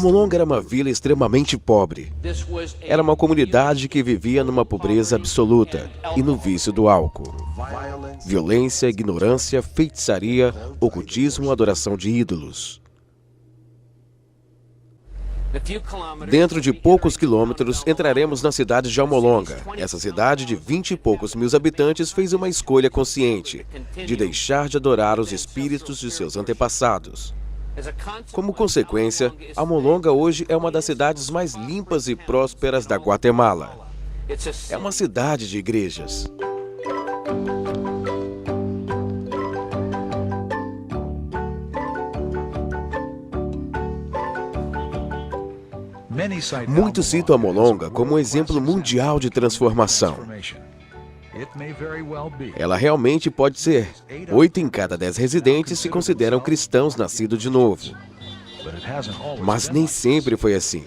Amolonga era uma vila extremamente pobre. Era uma comunidade que vivia numa pobreza absoluta e no vício do álcool. Violência, ignorância, feitiçaria, ocultismo, adoração de ídolos. Dentro de poucos quilômetros, entraremos na cidade de Amolonga. Essa cidade de 20 e poucos mil habitantes fez uma escolha consciente de deixar de adorar os espíritos de seus antepassados. Como consequência, Amolonga hoje é uma das cidades mais limpas e prósperas da Guatemala. É uma cidade de igrejas. Muitos citam Amolonga como um exemplo mundial de transformação. Ela realmente pode ser. 8 em cada 10 residentes se consideram cristãos nascidos de novo. Mas nem sempre foi assim.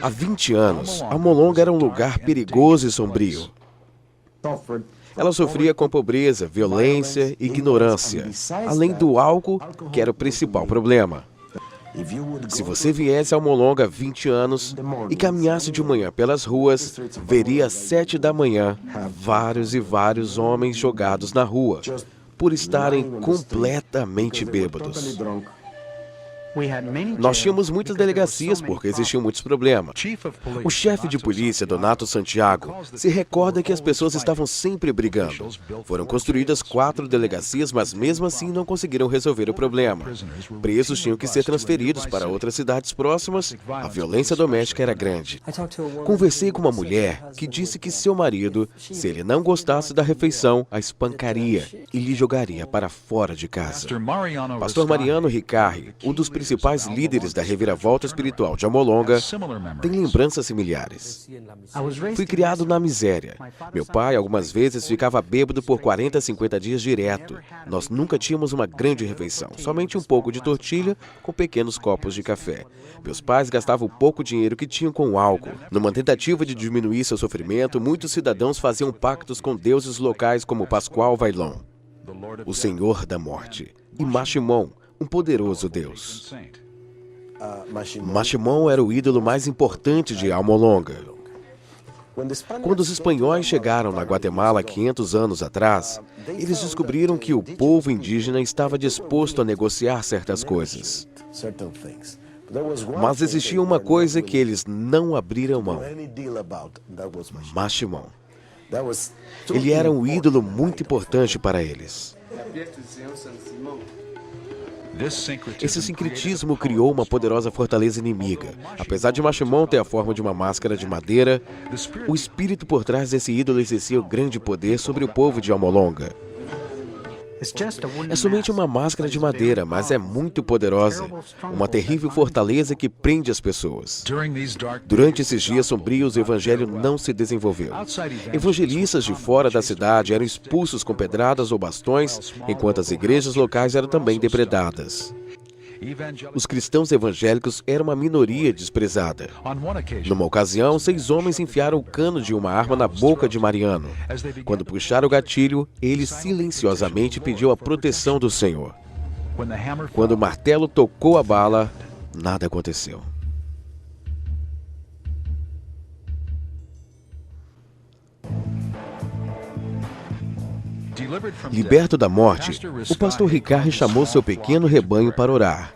Há 20 anos, Amolonga era um lugar perigoso e sombrio. Ela sofria com pobreza, violência e ignorância, além do álcool, que era o principal problema. Se você viesse a Amolonga há 20 anos e caminhasse de manhã pelas ruas, veria às 7 da manhã vários e vários homens jogados na rua, por estarem completamente bêbados. Nós tínhamos muitas delegacias porque existiam muitos problemas. O chefe de polícia, Donato Santiago, se recorda que as pessoas estavam sempre brigando. Foram construídas 4 delegacias, mas mesmo assim não conseguiram resolver o problema. Presos tinham que ser transferidos para outras cidades próximas. A violência doméstica era grande. Conversei com uma mulher que disse que seu marido, se ele não gostasse da refeição, a espancaria e lhe jogaria para fora de casa. Pastor Mariano Ricari, um dos principais líderes da reviravolta espiritual de Amolonga, tem lembranças similares. Fui criado na miséria. Meu pai algumas vezes ficava bêbado por 40 a 50 dias direto. Nós nunca tínhamos uma grande refeição, somente um pouco de tortilha com pequenos copos de café. Meus pais gastavam o pouco dinheiro que tinham com o álcool. Numa tentativa de diminuir seu sofrimento, muitos cidadãos faziam pactos com deuses locais como Pascoal Vailón, o Senhor da Morte, e Mashimon, um poderoso Deus. Mashimon era o ídolo mais importante de Amolonga. Quando os espanhóis chegaram na Guatemala 500 anos atrás, eles descobriram que o povo indígena estava disposto a negociar certas coisas. Mas existia uma coisa que eles não abriram mão: Mashimon. Ele era um ídolo muito importante para eles. Esse sincretismo criou uma poderosa fortaleza inimiga. Apesar de Mashimon ter a forma de uma máscara de madeira, o espírito por trás desse ídolo exercia grande poder sobre o povo de Amolonga. É somente uma máscara de madeira, mas é muito poderosa. Uma terrível fortaleza que prende as pessoas. Durante esses dias sombrios, o evangelho não se desenvolveu. Evangelistas de fora da cidade eram expulsos com pedradas ou bastões, enquanto as igrejas locais eram também depredadas. Os cristãos evangélicos eram uma minoria desprezada. Numa ocasião, 6 homens enfiaram o cano de uma arma na boca de Mariano. Quando puxaram o gatilho, ele silenciosamente pediu a proteção do Senhor. Quando o martelo tocou a bala, nada aconteceu. Liberto da morte, o pastor Ricari chamou seu pequeno rebanho para orar.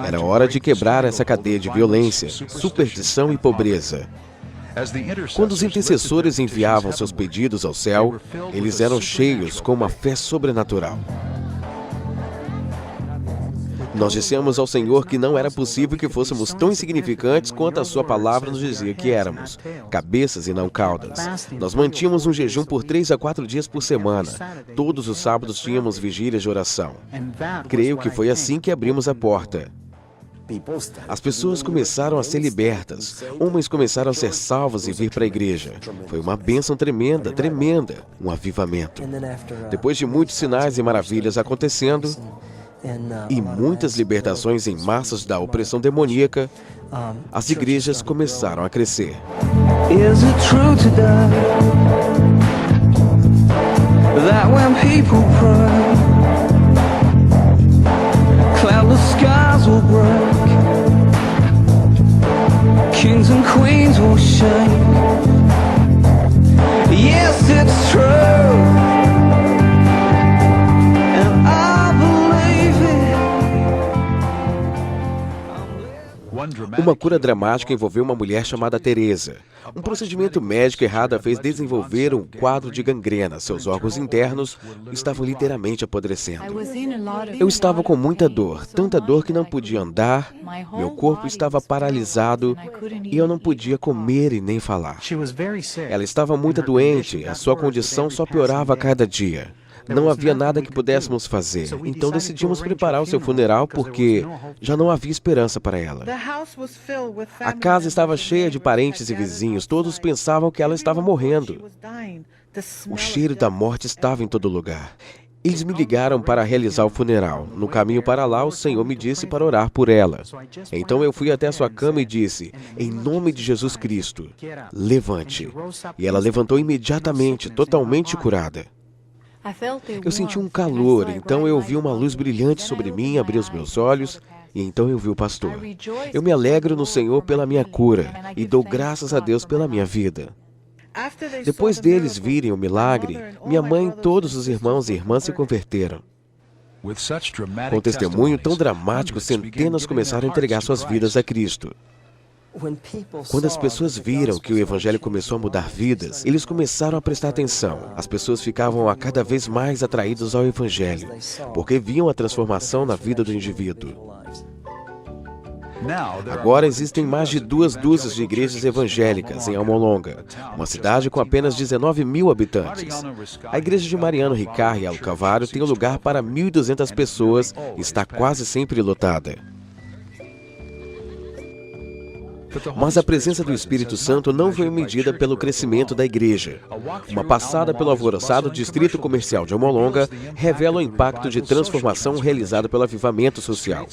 Era hora de quebrar essa cadeia de violência, superstição e pobreza. Quando os intercessores enviavam seus pedidos ao céu, eles eram cheios com uma fé sobrenatural. Nós dissemos ao Senhor que não era possível que fôssemos tão insignificantes quanto a sua palavra nos dizia que éramos, cabeças e não caudas. Nós mantínhamos um jejum por 3 a 4 dias por semana. Todos os sábados tínhamos vigílias de oração. Creio que foi assim que abrimos a porta. As pessoas começaram a ser libertas. Homens começaram a ser salvos e vir para a igreja. Foi uma bênção tremenda, tremenda, um avivamento. Depois de muitos sinais e maravilhas acontecendo, e muitas libertações em massas da opressão demoníaca, as igrejas começaram a crescer. Is it true today that when people pray, cloudless skies will break Uma cura dramática envolveu uma mulher chamada Teresa. Um procedimento médico errado a fez desenvolver um quadro de gangrena. Seus órgãos internos estavam literalmente apodrecendo. Eu estava com muita dor, tanta dor que não podia andar, meu corpo estava paralisado e eu não podia comer e nem falar. Ela estava muito doente, a sua condição só piorava a cada dia. Não havia nada que pudéssemos fazer, então decidimos preparar o seu funeral porque já não havia esperança para ela. A casa estava cheia de parentes e vizinhos, todos pensavam que ela estava morrendo. O cheiro da morte estava em todo lugar. Eles me ligaram para realizar o funeral. No caminho para lá, o Senhor me disse para orar por ela. Então eu fui até a sua cama e disse, em nome de Jesus Cristo, levante. E ela levantou imediatamente, totalmente curada. Eu senti um calor, então eu vi uma luz brilhante sobre mim, abri os meus olhos, e então eu vi o pastor. Eu me alegro no Senhor pela minha cura, e dou graças a Deus pela minha vida. Depois deles virem o milagre, minha mãe e todos os irmãos e irmãs se converteram. Com testemunho tão dramático, centenas começaram a entregar suas vidas a Cristo. Quando as pessoas viram que o Evangelho começou a mudar vidas, eles começaram a prestar atenção. As pessoas ficavam a cada vez mais atraídas ao Evangelho, porque viam a transformação na vida do indivíduo. Agora existem mais de 2 dúzias de igrejas evangélicas em Almolonga, uma cidade com apenas 19 mil habitantes. A igreja de Mariano Ricard em Alcavário tem lugar para 1.200 pessoas e está quase sempre lotada. Mas a presença do Espírito Santo não foi medida pelo crescimento da igreja. Uma passada pelo alvoroçado distrito comercial de Almolonga revela o impacto de transformação realizada pelo avivamento social.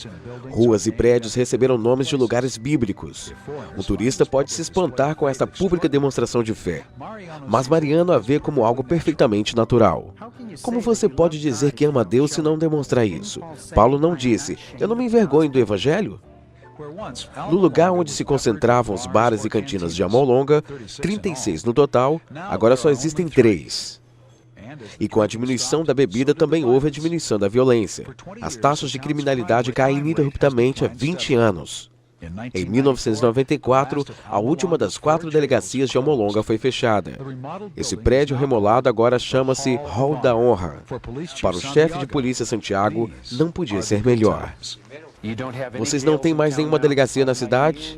Ruas e prédios receberam nomes de lugares bíblicos. Um turista pode se espantar com esta pública demonstração de fé. Mas Mariano a vê como algo perfeitamente natural. Como você pode dizer que ama a Deus se não demonstrar isso? Paulo não disse, eu não me envergonho do Evangelho? No lugar onde se concentravam os bares e cantinas de Almolonga, 36 no total, agora só existem 3. E com a diminuição da bebida também houve a diminuição da violência. As taxas de criminalidade caem ininterruptamente há 20 anos. Em 1994, a última das 4 delegacias de Almolonga foi fechada. Esse prédio remolado agora chama-se Hall da Honra. Para o chefe de polícia Santiago, não podia ser melhor. Vocês não têm mais nenhuma delegacia na cidade?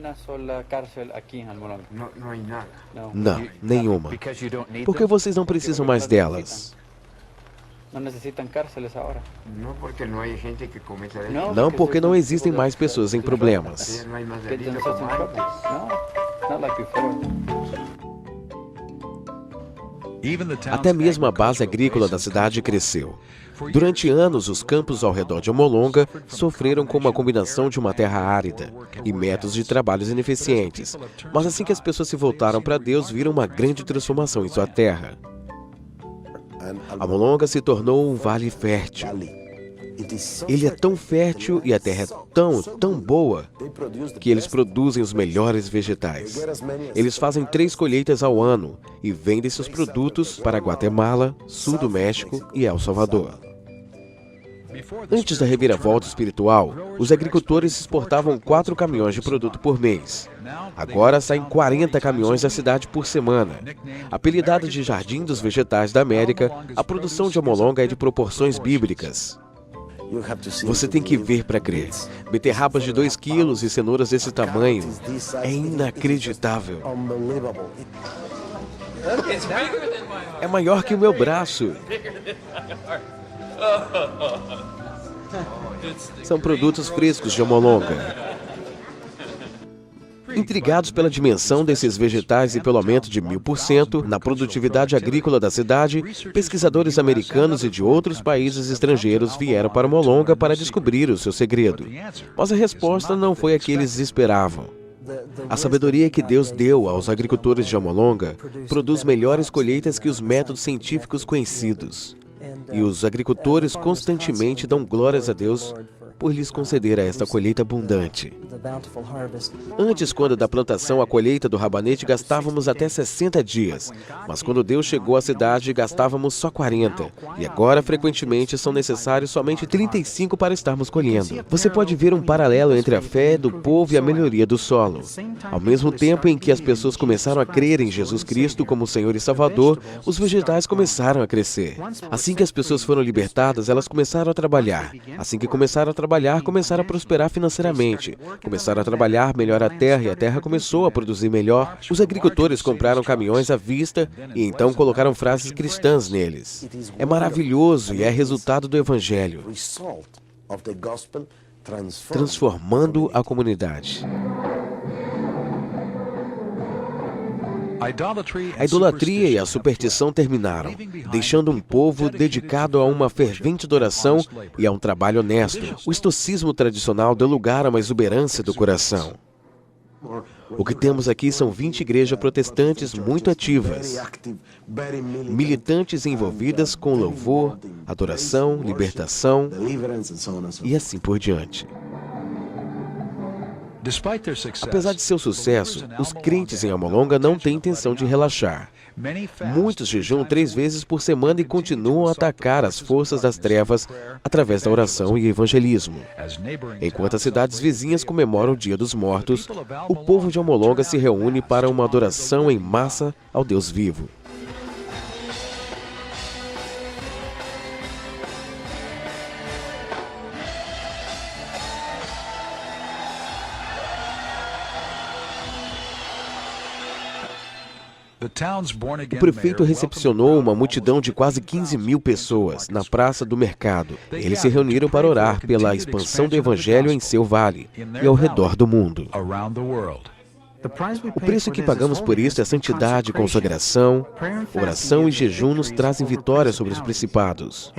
Não, nenhuma. Por que vocês não precisam mais delas? Não, porque não existem mais pessoas em problemas. Até mesmo a base agrícola da cidade cresceu. Durante anos, os campos ao redor de Almolonga sofreram com uma combinação de uma terra árida e métodos de trabalhos ineficientes. Mas assim que as pessoas se voltaram para Deus, viram uma grande transformação em sua terra. Almolonga se tornou um vale fértil. Ele é tão fértil e a terra é tão boa que eles produzem os melhores vegetais. Eles fazem 3 colheitas ao ano e vendem seus produtos para Guatemala, sul do México e El Salvador. Antes da reviravolta espiritual, os agricultores exportavam 4 caminhões de produto por mês. Agora saem 40 caminhões da cidade por semana. Apelidada de Jardim dos Vegetais da América, a produção de Almolonga é de proporções bíblicas. Você tem que ver para crer. Beterrabas de 2 quilos e cenouras desse tamanho. É inacreditável. É maior que o meu braço. São produtos frescos de Almolonga. Intrigados pela dimensão desses vegetais e pelo aumento de 1000% na produtividade agrícola da cidade, pesquisadores americanos e de outros países estrangeiros vieram para Almolonga para descobrir o seu segredo. Mas a resposta não foi a que eles esperavam. A sabedoria que Deus deu aos agricultores de Almolonga produz melhores colheitas que os métodos científicos conhecidos. E os agricultores constantemente dão glórias a Deus por lhes conceder esta colheita abundante. Antes, quando da plantação à colheita do rabanete, gastávamos até 60 dias. Mas quando Deus chegou à cidade, gastávamos só 40. E agora, frequentemente, são necessários somente 35 para estarmos colhendo. Você pode ver um paralelo entre a fé do povo e a melhoria do solo. Ao mesmo tempo em que as pessoas começaram a crer em Jesus Cristo como Senhor e Salvador, os vegetais começaram a crescer. Assim que as pessoas foram libertadas, elas começaram a trabalhar. Assim que começaram a trabalhar, começaram a prosperar financeiramente. Começaram a trabalhar melhor a terra e a terra começou a produzir melhor. Os agricultores compraram caminhões à vista e então colocaram frases cristãs neles. É maravilhoso e é resultado do Evangelho, transformando a comunidade. A idolatria e a superstição terminaram, deixando um povo dedicado a uma fervente adoração e a um trabalho honesto. O estoicismo tradicional deu lugar a uma exuberância do coração. O que temos aqui são 20 igrejas protestantes muito ativas, militantes envolvidas com louvor, adoração, libertação e assim por diante. Apesar de seu sucesso, os crentes em Alma-Longa não têm intenção de relaxar. Muitos jejuam 3 vezes por semana e continuam a atacar as forças das trevas através da oração e evangelismo. Enquanto as cidades vizinhas comemoram o Dia dos Mortos, o povo de Alma-Longa se reúne para uma adoração em massa ao Deus vivo. O prefeito recepcionou uma multidão de quase 15 mil pessoas na Praça do Mercado. Eles se reuniram para orar pela expansão do Evangelho em seu vale e ao redor do mundo. O preço que pagamos por isso é santidade, consagração, oração e jejum nos trazem vitória sobre os principados.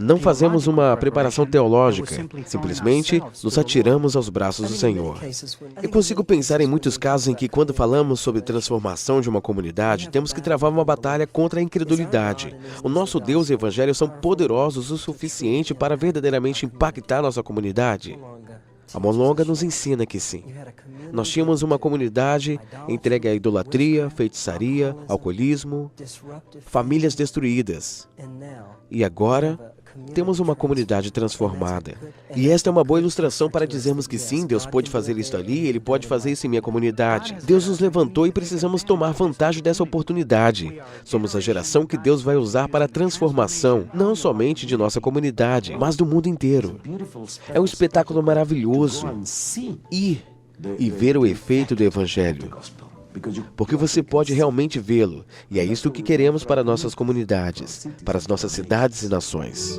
Não fazemos uma preparação teológica, simplesmente nos atiramos aos braços do Senhor. Eu consigo pensar em muitos casos em que, quando falamos sobre transformação de uma comunidade, temos que travar uma batalha contra a incredulidade. O nosso Deus e o Evangelho são poderosos o suficiente para verdadeiramente impactar nossa comunidade. Alma-Longa nos ensina que sim. Nós tínhamos uma comunidade entregue à idolatria, feitiçaria, alcoolismo, famílias destruídas. E agora, temos uma comunidade transformada. E esta é uma boa ilustração para dizermos que sim, Deus pode fazer isso ali, Ele pode fazer isso em minha comunidade. Deus nos levantou e precisamos tomar vantagem dessa oportunidade. Somos a geração que Deus vai usar para a transformação, não somente de nossa comunidade, mas do mundo inteiro. É um espetáculo maravilhoso ir e ver o efeito do Evangelho. Porque você pode realmente vê-lo, e é isso que queremos para nossas comunidades, para as nossas cidades e nações.